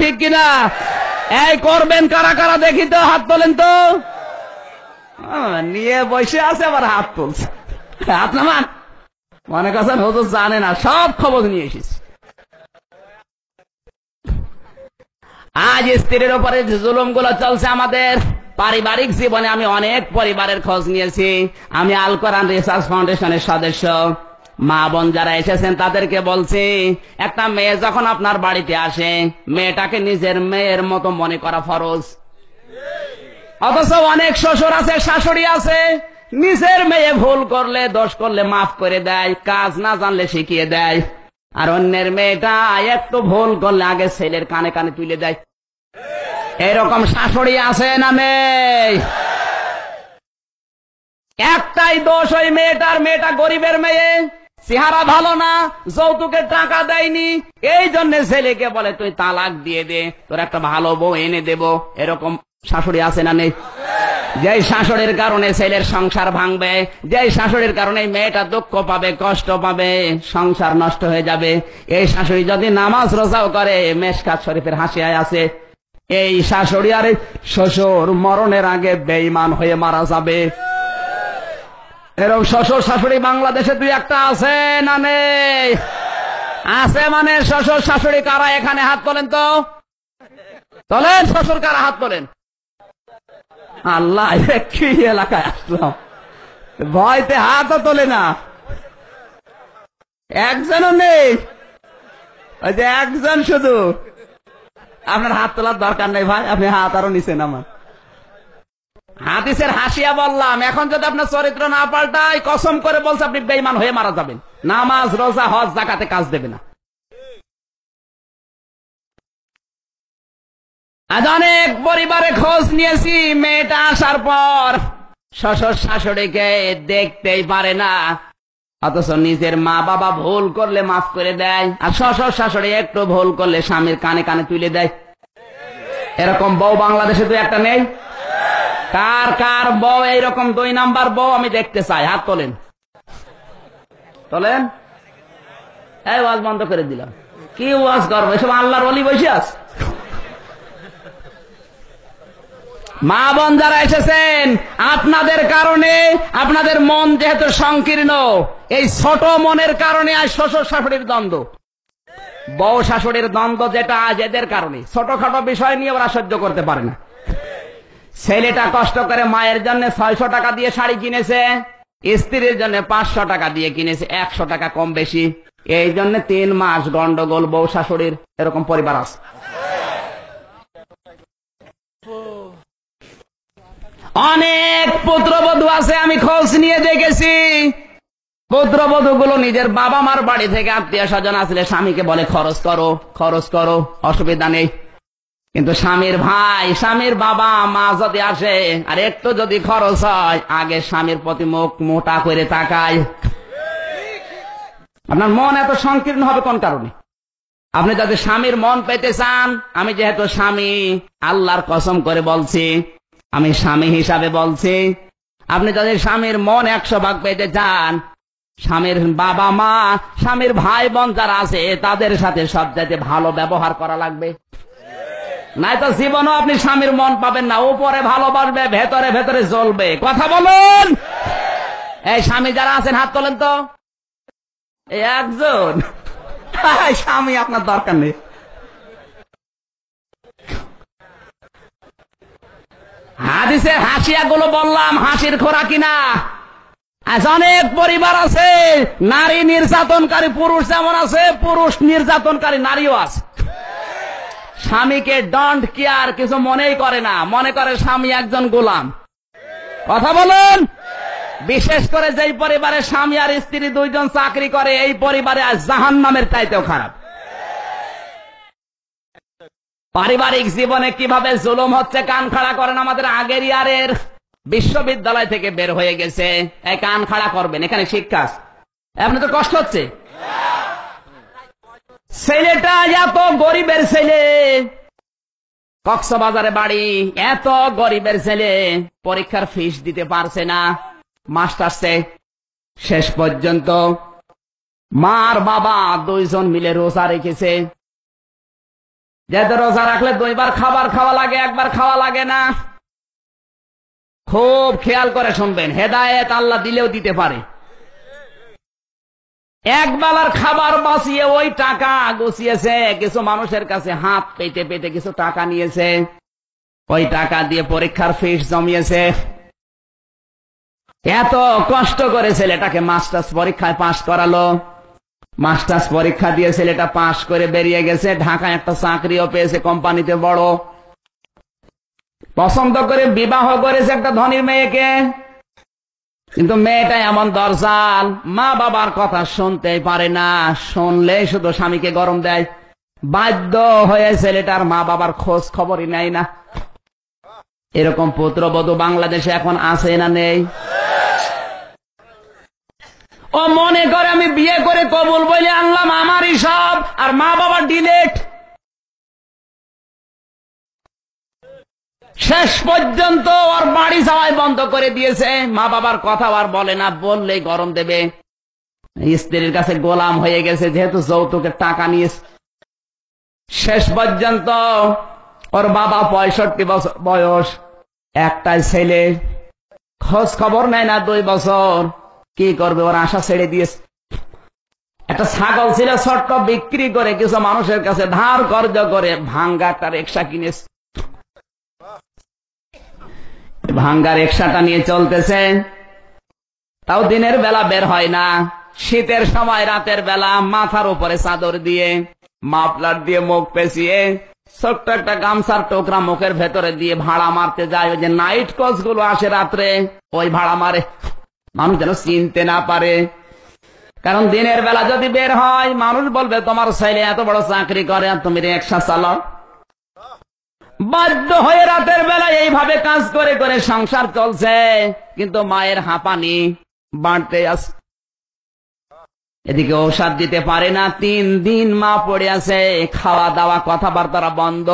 ঠিক কিনা? এই করবেন কারা কারা দেখি তো, হাত তোলেন তো। নিয়ে বসে আছে আবার হাত তুলছে। হাত নামান। মনে করছেন হুজুর জানে না, সব খবর নিয়ে এসেছি। আজ স্ত্রীর উপরে যে জুলুম গুলো চলছে আমাদের পারিবারিক জীবনে, আমি অনেক পরিবারের খোঁজ নিয়েছি। আমি আল কোরআন রিসার্চ ফাউন্ডেশনের সদস্য। মা বোন যারা এসেছেন তাদেরকে বলছি, একটা মেয়ে যখন আপনার বাড়িতে আসে, মেয়েটাকে নিজের মেয়ের মতো মনে করা ফরজ। অথচ অনেক শ্বশুর আছে, শাশুড়ি আছে, নিজের মেয়ে ভুল করলে, দোষ করলে মাফ করে দেয়, কাজ না জানলে শিখিয়ে দেয়। আর অন্যের মেয়েটা একটু ভুল করলে আগে ছেলের কানে কানে তুলে দেয়। এরকম শাশুড়ি আছে না নেই? একটাই দোষ ওই মেয়েটার, মেয়েটা গরিবের মেয়ে, চেহারা ভালো না, যৌতুকের টাকা দেয়নি, এই জন্য ছেলেকে বলে তুই তালাক দিয়ে দে, তোর একটা ভালো বউ এনে দেব। এরকম শাশুড়ি আছে না নেই? যেই শাশুড়ির কারণে ছেলের সংসার ভাঙবে, যেই শাশুড়ির কারণে মেয়েটা দুঃখ পাবে, কষ্ট পাবে, সংসার নষ্ট হয়ে যাবে। এই শাশুড়ি যদি নামাজ রোজাও করে, মেশকাত শরীফের হাসিয়ায় আছে, এই শাশুড়ি আর শ্বশুর মরণের আগে বেঈমান হয়ে মারা যাবে। এরকম শ্বশুর শাশুড়ি বাংলাদেশে দুই একটা আছে না নেই? আছে মানে শ্বশুর শাশুড়ি কারা এখানে হাত তোলেন তো, তোলেন। শ্বশুর কারা হাত তোলেন? আল্লাহ, কি এলাকায় আসলাম, ভয়তে হাতও তোলে না, একজনও নেই। ওই যে একজন শুধু। আপনার হাত তোলার দরকার নেই ভাই, আপনি হাত আরো নিচে নামান। হাদিসের হাসিয়া বললাম, এখন যদি আপনার চরিত্র না পাল্টায়, কসম করে বলছে আপনি বেঈমান হয়ে মারা যাবেন। নামাজ রোজা হজ যাকাতে কাজ দেবে না। আজ অনেক পরিবারে খোঁজ নিয়েছি, মেয়েটা আসার পর শ্বশুর শাশুড়িকে দেখতেই পারে না, অথচ নিজের মা বাবা ভুল করলে মাফ করে দেয়, আর শ্বশুর শাশুড়ি একটু ভুল করলে স্বামীর কানে কানে তুলে দেয়। এরকম বউ বাংলাদেশে তো একটা নেই? কার কার বউ এইরকম 2 নাম্বার বউ আমি দেখতে চাই, হাত তোলেন, তোলেন। এই ওয়াজ বন্ধ করে দিলাম। কি ওয়াজ করবো, এসব আল্লাহর ওলি বসে আছে। মা বোন যারা এসেছেন, আপনাদের কারণে, আপনাদের মন যেহেতু সংকীর্ণ, এই ছোট মনের কারণে আজ শ্বশুর শাশুড়ির দ্বন্দ্ব, বউ শাশুড়ির দ্বন্দ্ব, যেটা আজ এদের কারণে। ছোটখাটো বিষয় নিয়ে ওরা সহ্য করতে পারে না। ছেলেটা কষ্ট করে মায়ের জন্য 600 টাকা দিয়ে শাড়ি কিনেছে, স্ত্রীর জন্য 500 টাকা দিয়ে কিনেছে, 100 টাকা কম বেশি। এই জন্য 3 মাস গন্ডগোল বউ শাশুড়ির। এরকম পরিবার আছে। অনেক পুত্রবধূ আছে, আমি খোঁজ নিয়ে দেখেছি। পুত্রবধূ গুলো নিজের বাবা মার বাড়ি থেকে আত্মীয় স্বজন আসলে স্বামীকে বলে খরচ করো, খরচ করো, অসুবিধা নেই। কিন্তু স্বামীর ভাই, স্বামীর বাবা মা যদি আসে আর একটু যদি খরচ হয়, আগে স্বামীর প্রতি মুখ মোটা করে তাকায়। আপনার মন এত সংকীর্ণ হবে কোন কারণে? আপনি যদি স্বামীর মন পেতে চান, আমি যেহেতু স্বামী, আল্লাহর কসম করে বলছি, আমি স্বামী হিসাবে বলছি, আপনি যদি স্বামীর মন 100 ভাগ পেতে চান, স্বামীর বাবা মা, স্বামীর ভাই বোন যারা আছে, তাদের সাথে সবচাইতে ভালো ব্যবহার করা লাগবে। নাই তো জীবনও আপনি স্বামীর মন পাবেন না। উপরে ভালোবাসবে, ভেতরে ভেতরে জ্বলবে। কথা বলুন। এই স্বামী যারা আছেন হাত তোলেন তো। একজন স্বামী আপনার দরকার নেই। হাদিসের হাসিয়া গুলো বললাম, হাসির খোরা কিনা। আজ অনেক পরিবার আছে, নারী নির্যাতনকারী পুরুষ যেমন আছে, পুরুষ নির্যাতনকারী নারীও আছে। স্বামীকে ডন্ট কেয়ার, কিছু মনেই করে না, মনে করে স্বামী একজন গোলাম। কথা বলুন। বিশেষ করে যেই পরিবারে স্বামী আর স্ত্রী দুইজন চাকরি করে, এই পরিবারে আজ জাহান্নামের চাইতেও খারাপ। পারিবারিক জীবনে কিভাবে জুলুম হচ্ছে কান খাড়া করেন। আমাদের আগের ইয়ারের বিশ্ববিদ্যালয় থেকে বের হয়ে গেছে, এই কান খাড়া করবেন, এখানে শিক্ষা। আপনি তো কষ্ট হচ্ছে। ছেলেটা এত গরিবের ছেলে, কক্সবাজারে বাড়ি, এত গরিবের ছেলে, পরীক্ষার ফিস দিতে পারছে না, মাস্টার্সে। শেষ পর্যন্ত মার বাবা দুইজন মিলে রোজা রেখেছে। যেহেতু রোজা রাখলে 2 বার খাবার খাওয়া লাগে, 1 বার খাওয়া লাগে না। খুব খেয়াল করে শুনবেন, হেদায়েত আল্লাহ দিলেও দিতে পারে। 1 বেলার খাবার বাঁচিয়ে ওই টাকা গুছিয়েছে, কিছু মানুষের কাছে হাত পেতে পেতে কিছু টাকা নিয়েছে, ওই টাকা দিয়ে পরীক্ষার ফিস জমিয়েছে। এত কষ্ট করে ছেলেটাকে মাস্টার্স পরীক্ষায় পাশ করালো, মাস্টার্স পরীক্ষা দিয়ে ছেলেটা পাশ করে বেরিয়ে গেছে, ঢাকায় একটা চাকরিও পেয়েছে কোম্পানিতে বড়। পছন্দ করে বিবাহ করেছে একটা ধনীর মেয়েকে, কিন্তু মেয়েটা এমন দরজাল, মা বাবার কথা শুনতেই পারে না, শুনলে শুধু স্বামীকে গরম দেয়। বাধ্য হয়ে ছেলেটার মা বাবার খোঁজ খবরই নেয় না। এরকম পুত্রবধূ বাংলাদেশে এখন আছে না নেই? ও মনে করে আমি বিয়ে করে কবুল বলে আনলাম, আমারই সব, আর মা বাবা ডিলেট। শেষ পর্যন্ত ওর বাড়ি যাওয়াই বন্ধ করে দিয়েছে, মা বাবার কথা আর বলে না, বললেই গরম দেবে। স্ত্রীর কাছে গোলাম হয়ে গেছে, যেহেতু যৌতুকের টাকা নিয়েছে। শেষ পর্যন্ত ওর বাবা 65 বছর বয়স, একটাই ছেলে, খোঁজ খবর নেয় না 2 বছর। কি করবে, ওর আশা ছেড়ে দিয়েছে। একটা ছাগল ছিল ছোট্ট, বিক্রি করে কিছু মানুষের কাছে ধার কর্জ করে ভাঙ্গা একটা রিক্সা কিনেছে। ভাঙ্গা রিক্সাটা নিয়ে চলতেছে, তাও দিনের বেলা বের হয় না। শীতের সময় রাতের বেলা মাথার উপরে চাদর দিয়ে, মাফলার দিয়ে মুখ পেঁচিয়ে, ছোট্ট একটা গামছার টোকরা মুখের ভেতরে দিয়ে ভাড়া মারতে যায়। ওই যে নাইট কোচ গুলো আসে রাত্রে, ওই ভাড়া মারে, মানুষ যেন চিনতে না পারে। কারণ দিনের বেলা যদি বের হয়, মানুষ বলবে তোমার ছেলে এত বড় চাকরি করে আর তুমি রিক্সা চালাও। বাধ্য হয়ে রাতের বেলা এইভাবে কাজ করে করে সংসার চলছে, কিন্তু মায়ের হাঁপানি বাড়তে আছে। এদিকে ঔষধ দিতে পারে না, 3 দিন মা পড়ে আছে, খাওয়া দাওয়া কথাবার্তা বন্ধ।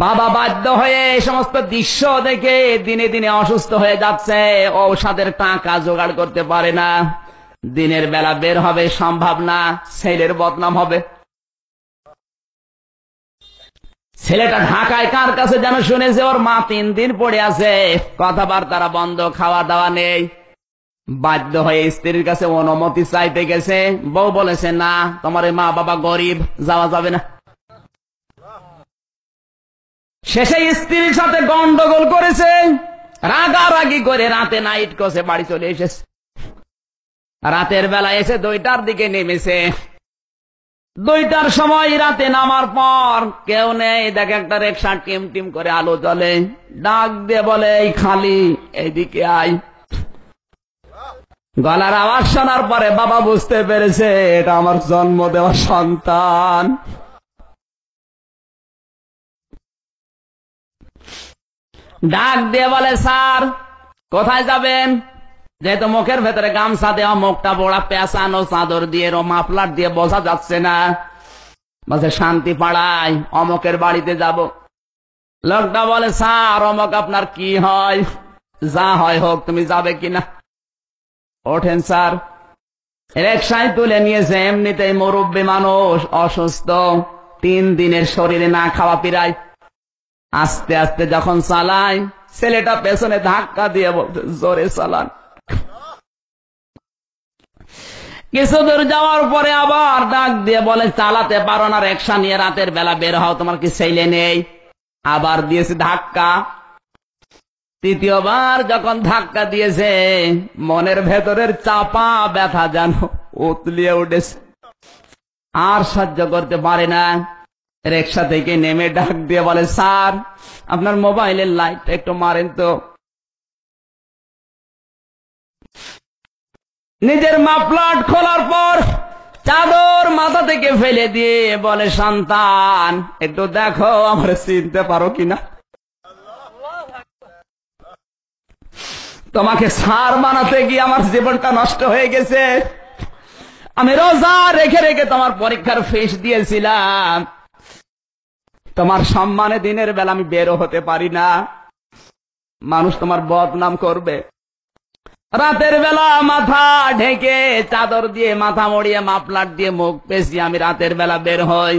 বাবা বাধ্য হয়ে এই সমস্ত দৃশ্য দেখে দিনে দিনে অসুস্থ হয়ে যাচ্ছে, ঔষধের টাকা জোগাড় করতে পারে না। দিনের বেলা বের হবে সম্ভব না, ছেলের বদনাম হবে। ছেলেটা ঢাকায় কার কাছে যেন শুনেছে ওর মা 3 দিন পড়ে আছে, কথাবার্তা বন্ধ, খাওয়া দাওয়া নেই। বাধ্য হয়ে স্ত্রীর কাছে অনুমতি চাইতে গেছে, বউ বলেছে না, তোমার মা বাবা গরিব, যাওয়া যাবে না। শেষে স্ত্রীর সাথে গন্ডগোল করেছে, রাগারাগি করে রাতে নাইট কোচে বাড়ি চলে এসেছে। রাতের বেলা এসে 2টার দিকে নেমেছে। 2টার সময় রাতে নামার পর কেউ নেই, দেখে একটা রিক্সা টিম টিম করে আলো জ্বলে, ডাক দিয়ে বলে এই খালি, এইদিকে আয়। গলার আওয়াজ শোনার পরে বাবা বুঝতে পেরেছে এটা আমার জন্ম দেওয়া সন্তান। ডাক দিয়ে বলে স্যার কোথায় যাবেন? যেহেতু মুখের ভেতরে গামছা দেওয়া, মুখটা বড়া পেঁচানো, চাদর দিয়ে মাফলার দিয়ে বোঝা যাচ্ছে না। বলছে শান্তি পাড়ায় অমকের বাড়িতে যাব। লোকটা বলে স্যার অমক আপনার কি হয়? যা হয় হোক, তুমি যাবে কিনা? ওঠেন স্যার। রিকশায় তুলে নিয়েছে, এমনিতেই মুরব্বী মানুষ, অসুস্থ, 3 দিনের শরীরে না খাওয়া পিরায়। আস্তে আস্তে যখন চালায়, ছেলেটা পেছনে ধাক্কা দিয়ে বলতে জোরে চালান। কিছু দূর যাওয়ার পরে আবার ডাক দিয়ে বলে চালাতে পারো না, রিকশা নিয়ে রাতের বেলা বের হও, তোমার কি ছেলে নেই? আবার দিয়েছে ধাক্কা। 3য়বার যখন ধাক্কা দিয়েছে, মনের ভেতরের চাপা ব্যথা যেন উতলিয়ে উঠেছে, আর সহ্য করতে পারে না। রিকশা থেকে নেমে ডাক দিয়ে বলে স্যার আপনার মোবাইলের লাইটটা একটু মারেন তো। নিজের মাফলার খোলার পর চাদর মাথা থেকে ফেলে দিয়ে বলে সন্তান একটু দেখো আমার চিনতে পারো কিনা। তোমাকে সার বানাতে গিয়ে আমার জীবনটা নষ্ট হয়ে গেছে। আমি রোজা রেখে রেখে তোমার পরীক্ষার ফিস দিয়েছিলাম, তোমার সম্মানে দিনের বেলা আমি বেরো হতে পারি না, মানুষ তোমার বদনাম করবে। রাতের বেলা মাথা ঢেকে চাদর দিয়ে মাথা মড়িয়ে মাফলার দিয়ে মুখ পেঁচিয়ে আমি রাতের বেলা বের হই।